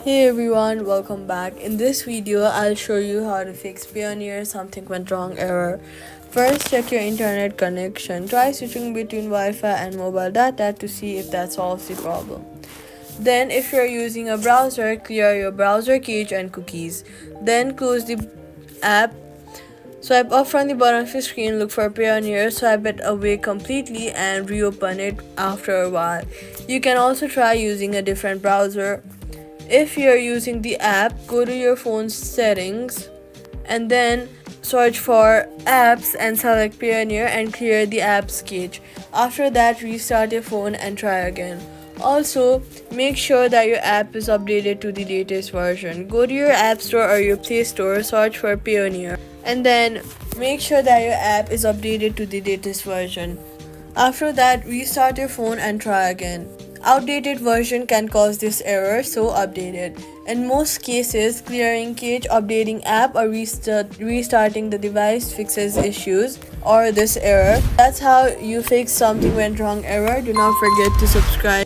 Hey everyone, welcome back. In this video, I'll show you how to fix Payoneer something went wrong error. First, check your internet connection. Try switching between Wi-Fi and mobile data to see if that solves the problem. Then, if you're using a browser, clear your browser cache and cookies. Then close the app. Swipe up from the bottom of your screen, look for Payoneer, swipe it away completely and reopen it after a while. You can also try using a different browser. If you're using the app, go to your phone's settings and then search for apps and select Payoneer and clear the apps cache. After that, restart your phone and try again. Also, make sure that your app is updated to the latest version. Go to your App Store or your Play Store, search for Payoneer, and then make sure that your app is updated to the latest version. After that, restart your phone and try again. Outdated version can cause this error, so update it. In most cases, clearing cache, updating app, or restarting the device fixes issues or this error. That's how you fix something went wrong error. Do not forget to subscribe.